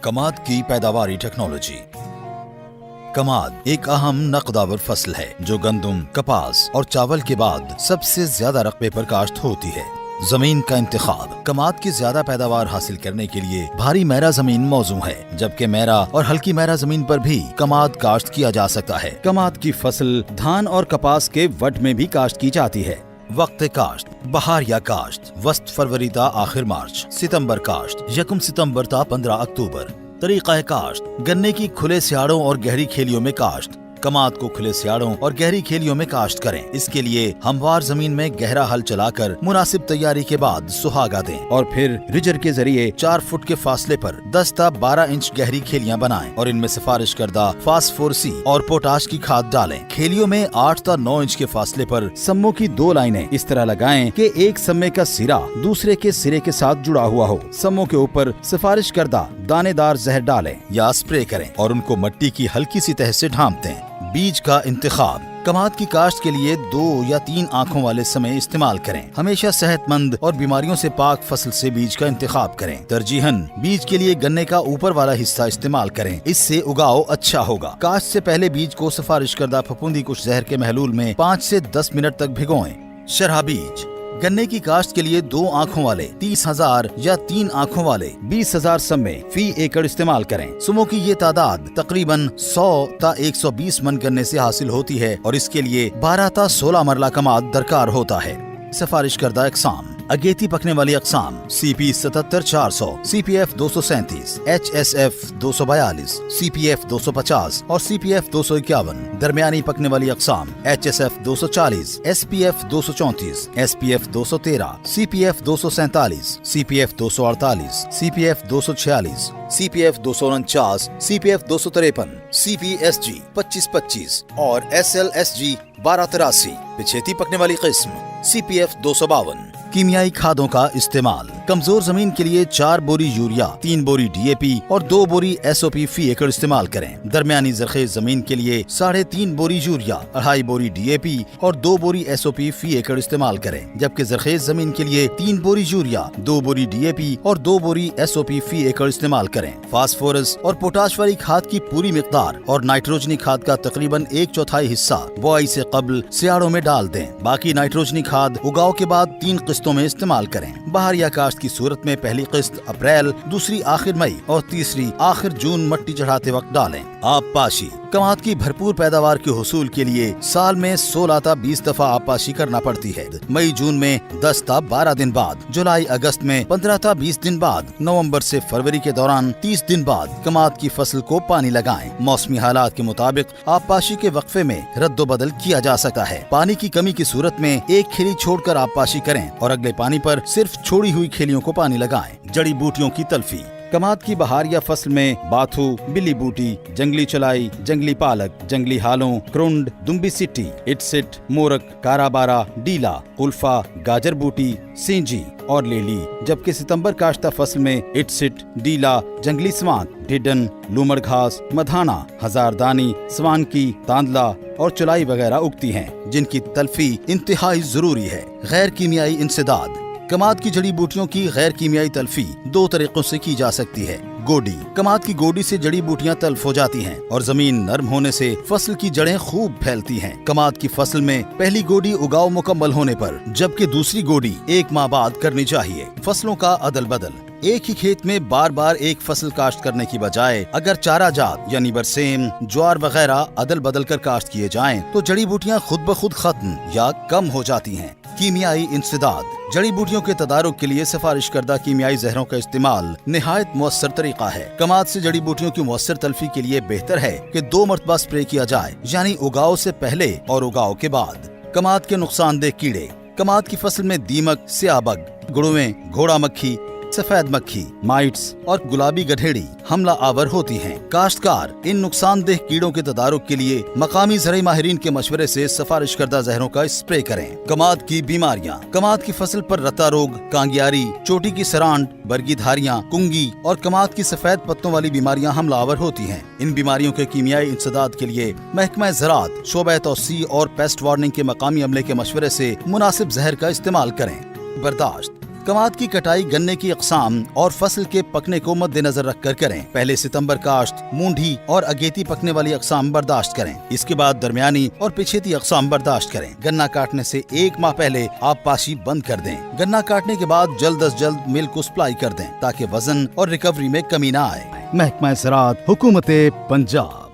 कमाद की पैदावारी टेक्नोलॉजी। कमाद एक अहम नकदावर फसल है जो गंदम, कपास और चावल के बाद सबसे ज्यादा रकबे पर काश्त होती है। जमीन का इंतखाब। कमाद की ज्यादा पैदावार हासिल करने के लिए भारी मैरा जमीन मौजू है, जबकि मैरा और हल्की मैरा जमीन पर भी कमाद काश्त किया जा सकता है। कमाद की फसल धान और कपास के वट में भी काश्त की जाती है। वक्त काश्त। बहार या काश्त वस्त फरवरी ता आखिर मार्च। सितंबर काश्त 1 सितंबर ता 15 अक्टूबर। तरीका काश्त। गन्ने की खुले सियाड़ों और गहरी खेलियों में काश्त। कमाद को खुले सियाड़ों और गहरी खेलियों में काश्त करें। इसके लिए हमवार जमीन में गहरा हल चलाकर मुनासिब तैयारी के बाद सुहागा दें और फिर रिजर के जरिए 4 फुट के फासले पर 10 ता 12 इंच गहरी खेलियां बनाएं और इनमें सिफारिश करदा फास्फोरसी और पोटाश की खाद डालें। खेलियों में 8 ता 9 इंच के फासले पर सम्मों की 2 लाइनें इस तरह लगाएं कि एक सम्मे का सिरा दूसरे के सिरे के साथ जुड़ा हुआ हो। सम्मों के ऊपर सिफारिश करदा दानेदार जहर डालें या स्प्रे करें और उनको मिट्टी की हल्की सी तह से ढांप दें। बीज का इंतखाब। कमाद की काश्त के लिए 2 या 3 आंखों वाले समय इस्तेमाल करें। हमेशा सेहतमंद और बीमारियों से पाक फसल से बीज का इंतखाब करें। तरजीहन बीज के लिए गन्ने का ऊपर वाला हिस्सा इस्तेमाल करें, इससे उगाव अच्छा होगा। काश्त से पहले बीज को सिफारिश करदा फफूंदी कुछ जहर के महलूल में 5 से 10 मिनट तक भिगोएं। शरहा बीज। गन्ने की काश्त के लिए 2 आंखों वाले 30,000 या 3 आंखों वाले 20,000 सम्मे फी एकड़ इस्तेमाल करें। सुमों की ये तादाद तकरीबन 100 ता 120 मन गन्ने से हासिल होती है और इसके लिए 12 ता 16 मरला कमाद दरकार होता है। सिफारिश करदा अक़साम। अगेती पकने वाली अक़साम CP 77-400, CPF 237, HSF 242, CPF 250 और CPF 251। दरमियानी पकने वाली अक़साम HSF 240, SPF 234, SPF 213, CPF 247, CPF 248, CPF 246, CPF 249, CPF 253, CPSG 2525 और SLSG 1283। पिछेती पकने वाली किस्म CPF 252। कीमियाई खादों का इस्तेमाल। कमजोर जमीन के लिए 4 बोरी यूरिया, 3 बोरी DAP और 2 बोरी SOP फी एकड़ इस्तेमाल करें। दरमियानी जरखेज जमीन के लिए 3.5 बोरी यूरिया, 2.5 बोरी DAP और 2 बोरी SOP फी एकड़ इस्तेमाल करें, जबकि जरखेज जमीन के लिए 3 बोरी यूरिया, 2 बोरी DAP और 2 बोरी SOP फी एकड़ इस्तेमाल करें। फास्फोरस और पोटाश वाली खाद की पूरी मिकदार और नाइट्रोजनी खाद का तकरीबन 1/4 हिस्सा बुआई से कबल सियाड़ों में डाल दें। बाकी नाइट्रोजनी खाद उगाव के बाद 3 किस्तों में इस्तेमाल करें। बहार या काश्त की सूरत में पहली किस्त अप्रैल, दूसरी आखिर मई और तीसरी आखिर जून मट्टी चढ़ाते वक्त डालें। आबपाशी। कमाद की भरपूर पैदावार के हुसूल के लिए साल में 16 ता 20 दफा आबपाशी करना पड़ती है। मई जून में 10 ता 12 दिन बाद, जुलाई अगस्त में 15 ता 20 दिन बाद, नवंबर से फरवरी के दौरान 30 दिन बाद कमाद की फसल को पानी लगाएं। मौसमी हालात के मुताबिक आबपाशी के वक्फे में रद्दोबदल किया जा सकता है। पानी की कमी की सूरत में एक खेली छोड़कर आबपाशी करें और अगले पानी पर सिर्फ छोड़ी हुई खेलियों को पानी लगाएं। जड़ी बूटियों की तल्फी। कमाद की बहार या फसल में बाथू, बिल्ली बूटी, जंगली चलाई, जंगली पालक, जंगली हालों, क्रुंड, दुम्बी सिट्टी, इटसिट, मोरक, काराबारा, डीला, कुल्फा, गाजर बूटी, सींजी और लेली। जबकि सितंबर काश्ता फसल में इटसिट, डीला, जंगली स्वांक, ढिडन, लूमड़ घास, मधाना, हजारदानी, स्वानकी, तांदला और चुलाई वगैरह उगती हैं, जिनकी तल्फी इंतहाई जरूरी है। गैर कीमियाई इंसदाद। कमाद की जड़ी बूटियों की गैर कीमियाई तल्फी 2 तरीकों से की जा सकती है। गोडी। कमाद की गोडी से जड़ी बूटियां तल्फ हो जाती हैं और जमीन नरम होने से फसल की जड़ें खूब फैलती हैं। कमाद की फसल में पहली गोडी उगाव मुकम्मल होने पर, जबकि दूसरी गोडी 1 माह बाद करनी चाहिए। फसलों का अदल बदल। एक ही खेत में बार बार एक फसल काश्त करने की बजाय अगर चारा जात यानी बरसेम, ज्वार वगैरह अदल बदल कर काश्त किए जाएं, तो जड़ी बूटियां खुद ब खुद खत्म या कम हो जाती हैं। कीमियाई इंसदाद। जड़ी बूटियों के तदारुक के लिए सिफारिश करदा कीमियाई जहरों का इस्तेमाल निहायत मुअस्सर तरीका है। कमाद से जड़ी बूटियों की मुअस्सर तल्फी के लिए बेहतर है कि 2 मरतबा स्प्रे किया जाए, यानी उगाव से पहले और उगाव के बाद। कमाद के नुकसानदेह कीड़े। कमाद की फसल में दीमक, स्याबग, गुड़ुएं, घोड़ा मक्खी, सफेद मक्खी, माइट्स और गुलाबी गधेड़ी हमला आवर होती हैं। काश्तकार इन नुकसानदेह कीड़ों के तदारुक के लिए मकामी ज़राई माहिरीन के मशवरे से सिफारिश करदा जहरों का स्प्रे करें। कमाद की बीमारियाँ। कमाद की फसल पर रत्ता रोग, कांगियारी, चोटी की सरांड, बरगी धारियाँ, कुंगी और कमाद की सफेद पत्तों वाली बीमारियाँ हमला आवर होती हैं। इन बीमारियों के कीमियाई इंसदाद के लिए महकमा ज़राअत, शोबे तौसी और पेस्ट वार्निंग के मकामी अमले के मशवरे से मुनासिब जहर का इस्तेमाल करें। बर्दाश्त। कमाद की कटाई गन्ने की अक़साम और फसल के पकने को मद्देनजर रखकर करें। पहले सितंबर काश्त, मूंढी और अगेती पकने वाली अक़साम बर्दाश्त करें। इसके बाद दरमियानी और पिछेती अक़साम बर्दाश्त करें। गन्ना काटने से 1 माह पहले आप पाशी बंद कर दें। गन्ना काटने के बाद जल्द अज जल्द मिल को सप्लाई कर दें ताकि वजन और रिकवरी में कमी न आए। महकमा ज़राअत, हुकूमत पंजाब।